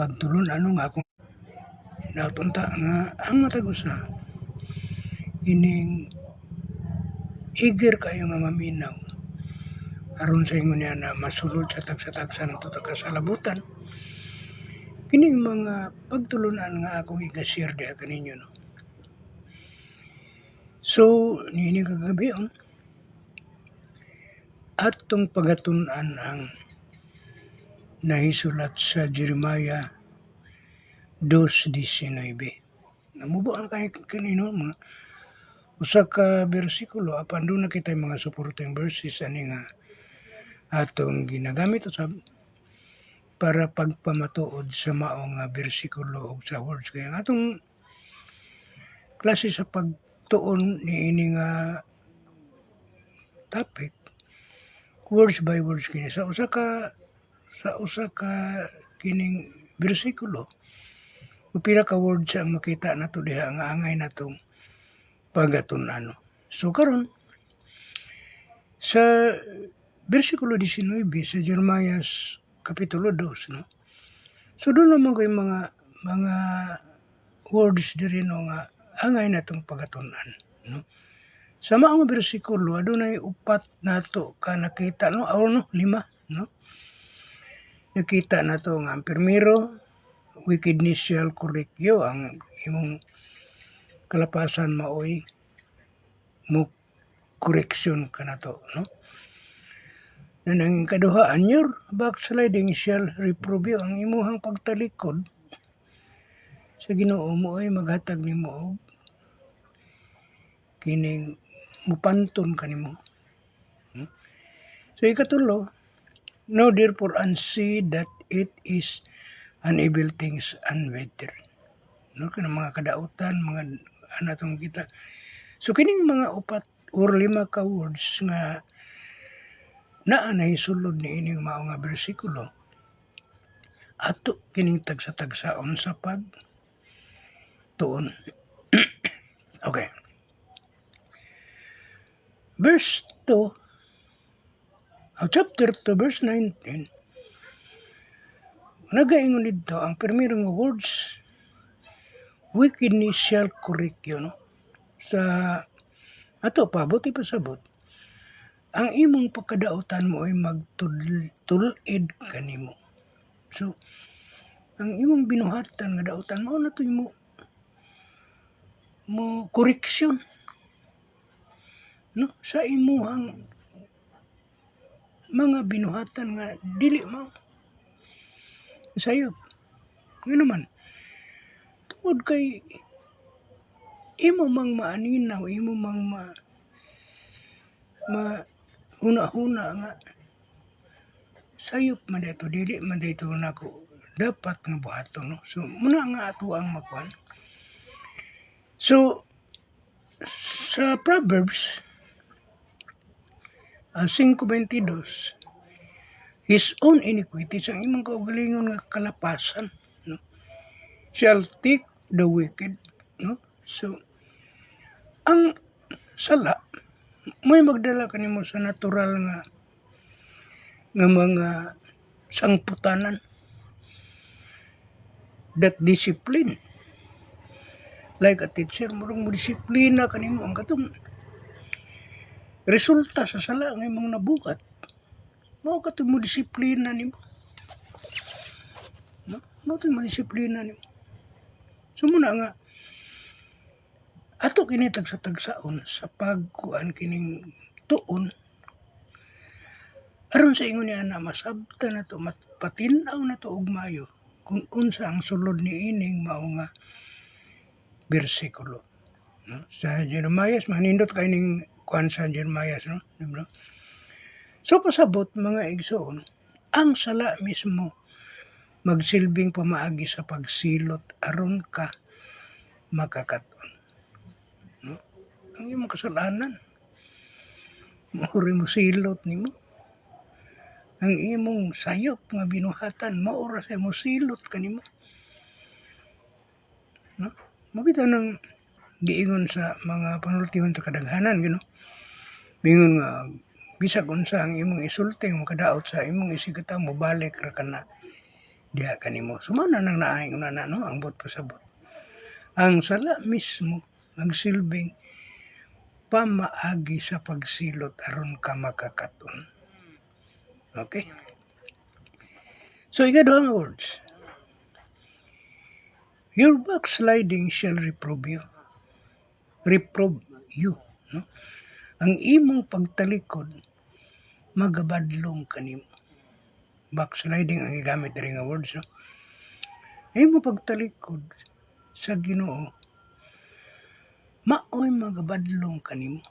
pagtulon nga akong nautunta nga ang matag usa ining eager kayo nga maminaw aron sa ingon niya na masulod sa tagsa-tagsa ng kasalabutan. Kining mga pagtulunan nga akong i-share diha kaninyo, no. So niini kagabi atong pagatun-an ang nahisulat sa Jeremiah 2:19. Namubo ang kanino mga usa ka bersikulo apan doon na kita mga supporting verses ani nga atong ginagamit usab para pagpamatuod sa mao nga bersikulo ug sa words kaya ang atong klase sa pagtuon niini nga topic words by words kini sa usa ka kining bersikulo pila ka words ang makita nato diha nga angay natong pagatun-an. So karon sa bersikulo 19 sa Jeremiah kapitulo 2, no. So doon naman ko yung mga words diri no nga angay natong pagatun-an, no. Sa maong bersikulo adunay upat nato ka nakita, no, o no, 5, no. Nakita nato nga ang primero wickedness shall correct you, ang imong kalapasan maoy mo correction kanato, no. And ang kaduha, and your backsliding shall reprove you, ang imuhang pagtalikod sa Ginoo mo ay maghatag nimo og kining mupanton kanimo. So ikatulo, know therefore and see that it is an evil things unbetter. No, kanang mga kadautan, mga anatong kita. So kining mga upat or 5 ka words nga naa nahisulod ni ining mao nga bersikulo ato kining tagsa-tagsaon sa pagtuon. Okay. Verse 2, chapter 2, verse 19, nagaingon dito ang primerong words, wickedness shall correct you, no? Sa ato pa, buti pa sabot, ang imong pagkadautan mo ay magtulid kanimo. So, ang imong binuhatan nga dautan mo na to mo correction, no, sa imuhang mga binuhatan nga dili mao sayop. Ngano man tungod kay imo mang maaninaw, imo mang huna-huna nga sayop man dito, dili man dito nako dapat nga buhaton, no. So muna nga ato ang makuan. So sa Proverbs 5:22, his own iniquities, ang imong kaugalingon nga kalapasan, no, shall take the wicked, no. So ang sala mo'y magdala kanimo sa natural nga mga sangputanan, that discipline like a teacher murong mo disiplina kanimo ang katong resulta sa sala nga imong nabuhat mao katong mo disiplina nimo, no, mao katong mo disiplina nimo. So muna nga ato kini tagsa-tagsaon sa pagkuan kining tuon aron sa ingon niya na masabtan nato, patinaw nato og maayo kung unsa ang sulod ni ining mao nga bersikulo, no. Sa Jeremiah manindot kay ning kuan sa Jeremiah, no, diba? So pasabot mga igsoon, ang sala mismo magsilbing pamaagi sa pagsilot aron ka makakaton, no. Ang imong kasalanan mauri mo silot nimo, ang imong sayop nga binuhatan maura sa mo silot kanimo, no. Mabitaw nang giingon sa mga panultihon sa kadaghanan, you know, bingon nga bisag unsa ang imong isulti mo kadaot sa imong isigata mo balik ra kana diha kanimo. Sumana nang naayong na no, ang bot pasabot. Ang sala mismo magsilbing pamaagi sa pagsilot aron ka makakaton. Okay? So, ikaduhang words. Your backsliding shall reprove you. Reprove you. No? Ang imong pagtalikod, magabadlong kanimo. Backsliding ang igamit rin nga words. No? Ang imong pagtalikod sa Ginoo, maoy magabadlong kanimo.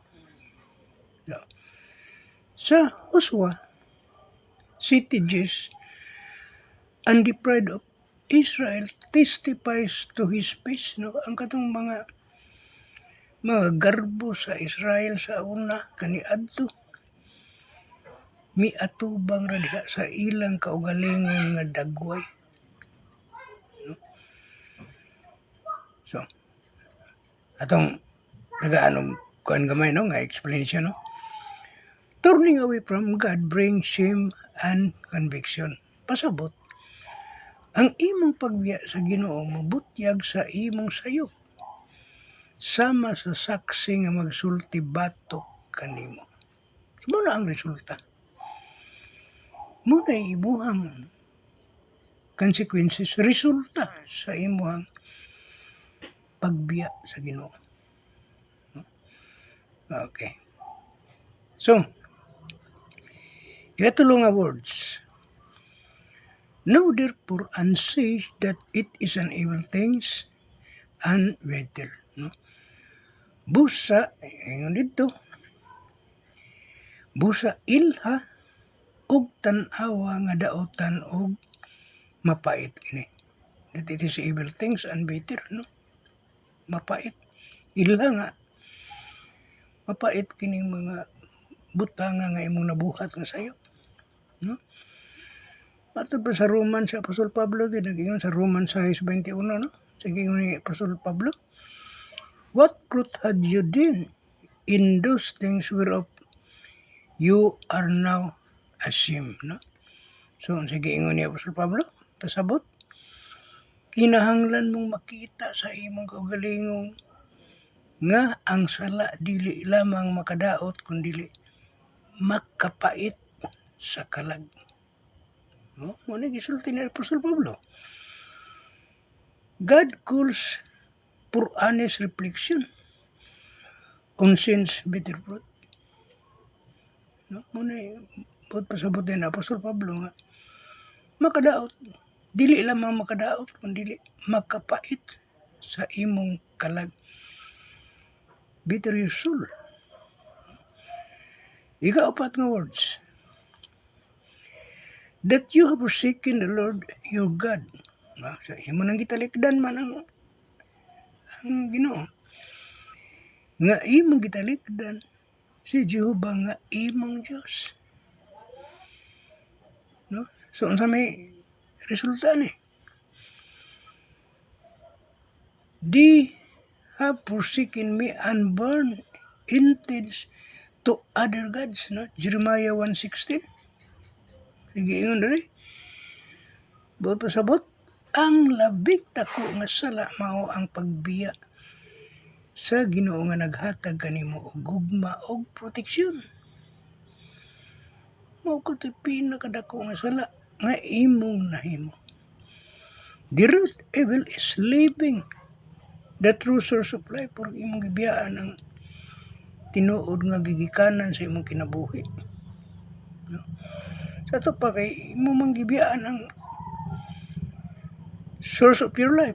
No? Sa Hosea, citages and the pride of Israel testifies to his peace. No? Ang katong mga garbo sa Israel sa una kaniadto miatubang ra diha sa ilang kaugalingon nga dagway. No? So, atong taga-anong kuan gamay no nga explanation no. Turning away from God brings shame and conviction. Pasabot, ang imong pagbiya sa Ginoo mabutyag sa imong sayop. Sama sa saksi nga magsulti batok kanimo. Muna ang resulta. Muna imuhang consequences, resulta sa imuhang pagbiya sa Ginoo. Okay. So, ikatulo nga words. Know therefore and say that it is an evil things and better. No? Busa, ingon dito, busa ilha og tan-awa nga daotan og mapait kini. That it is evil things and better. No? Mapait. Ilha nga mapait kining mga butanga nga imong nabuhat nga sayo. No? Ato pa sa Roman sa Apostol Pablo, ginagayon sa Roman 6:21, no? Sige ni Apostol Pablo, what fruit had you then in those things whereof you are now ashamed, no? So, sige ni Apostol Pablo, pasabot, kinahanglan mong makita sa imong kaugalingong nga ang sala dili lamang makadaot kundi makapait sa kalag. No? Muna gisulti ni Apostol Pablo. God calls for honest reflection on sin's bitter fruit. No? Muna pasabot din Apostol Pablo nga makadaot, dili lamang makadaot kundi makapait sa imong kalag. Bitter your soul. Ikaapat nga words. That you have forsaken the Lord your God. Sa imo nang gitalikdan man ang Ginoo. Nga imong gitalikdan si Jehovah nga imong Dios. No? So unsa may resulta ni? They have forsaken me and burned incense to other gods. No? Jeremiah 1:16. Sige, ingon rin. Buot pasabot, ang labing dako nga sala mao ang pagbiya sa Ginoo nga naghatag kanimo og gugma og proteksyon. Mao ko ti pinakadako nga sala nga imong nahimo. The root evil is leaving the true source of life or imong gibiyaan ang tinuod nga gigikanan sa imong kinabuhi. No? Sa ito pa kay imo manggibiyaan ang source of your life.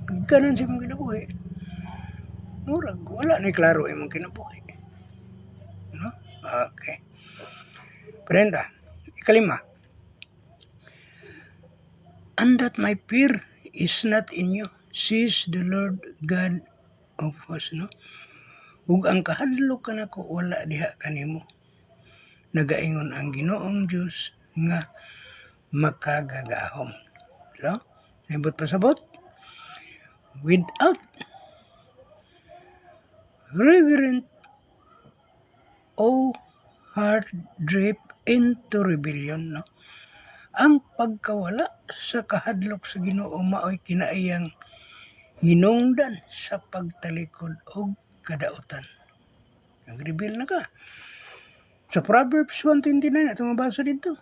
Gigikanan sa imong kinabuhi. Murag, wala na klaro imong kinabuhi. No? Okay. Prenda, ikalima. And that my fear is not in you, says the Lord God of hosts. No? Ug ang kahadlok kanako wala diha kanimo. Nagaingon ang Ginoong Diyos nga makagagahom. So, nabot pasabot. Without reverent o heart drift into rebellion, no? Ang pagkawala sa kahadlok sa Ginoo mao'y kinaiyang hinungdan sa pagtalikod og kadautan. Nag-reveal na ka. Sa Proverbs 1:29 atong mabasa dito.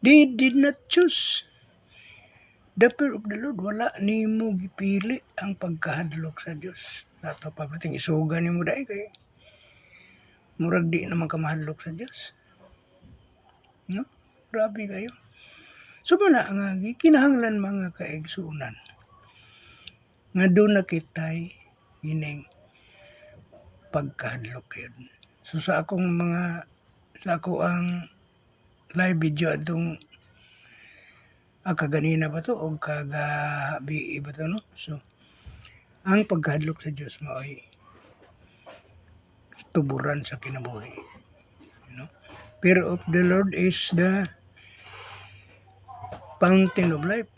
They did not choose the fear of the Lord. Wala nimo gipili ang pagkahadlok sa Dios. Ato pa pating isuga nimo dai kay murag di naman ka mahadlok sa Dios. No? Grabe kayo. So muna nga kinahanglan mga kaigsuunan nga doon na kitay ining pagkahadlok yun. So sa ako ang live video atong kaganina ba to o kagabi ba to, no? So ang pagkahadlok sa Dios mao'y tuburan sa kinabuhi. No? Fear of the Lord is the fountain of life.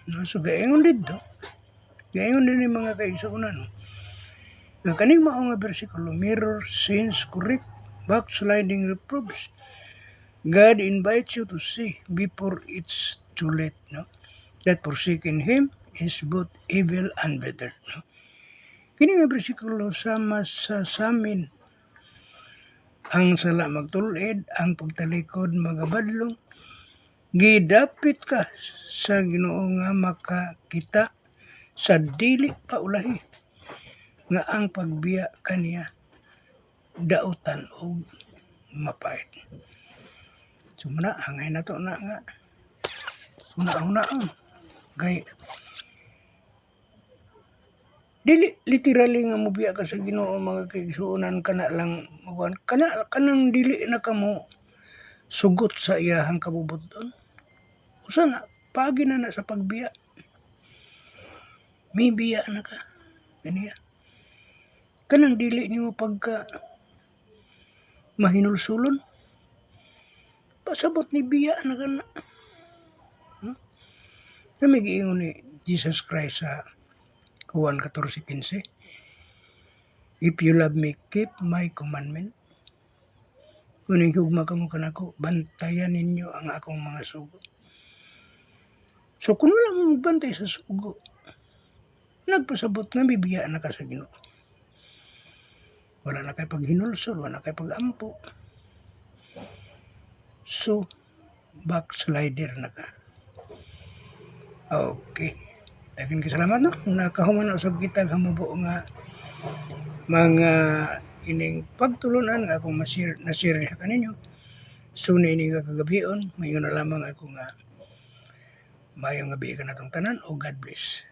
No? So gaingon dito. Gaingon din yung mga kaigsuunan. No? Nga kaning mao nga bersikulo, mirror, sins, correct, backsliding, reproves. God invites you to see before it's too late. No? That forsaking Him is both evil and better. No? Kini nga bersikulo sama sa samin ang sala magtulid, ang pagtalikod magabadlong, gidapit ka sa Ginoo nga makakita sa dili pa ulahi nga ang pagbiya kaniya dautan o mapait. So muna, hangay na to na nga. Una-unaan. Kay dili literally nga mubiya ka sa Ginoo mga kaigsuonan kana lang maguan kanang dili na kamo sugot sa iyahang kabubuton. Usa na pagi na sa pagbiya. May biya na ka. Kaniya. Kanang dili nimo pagka mahinulsulon. Pasabot ni biya na kana. May giingon ni Jesus Christ sa Juan 14:15. If you love me, keep my commandment. Kung higugma kamo kanako, bantayan ninyo ang akong mga sugo. So kung wala mong bantay sa sugo, nagpasabot nga bibiya na ka sa Ginoo. Wala na kay paghinulsol, wala na kay pagampo. So, backslider na ka. Okay. Daghang salamat no. Nakahuman na usab kita hamubo nga mga ining pagtulunan nga akong na-share kaninyo. So ini nga kagabion, mayon na lamang ako nga mayong gabi ka natong tanan o God bless.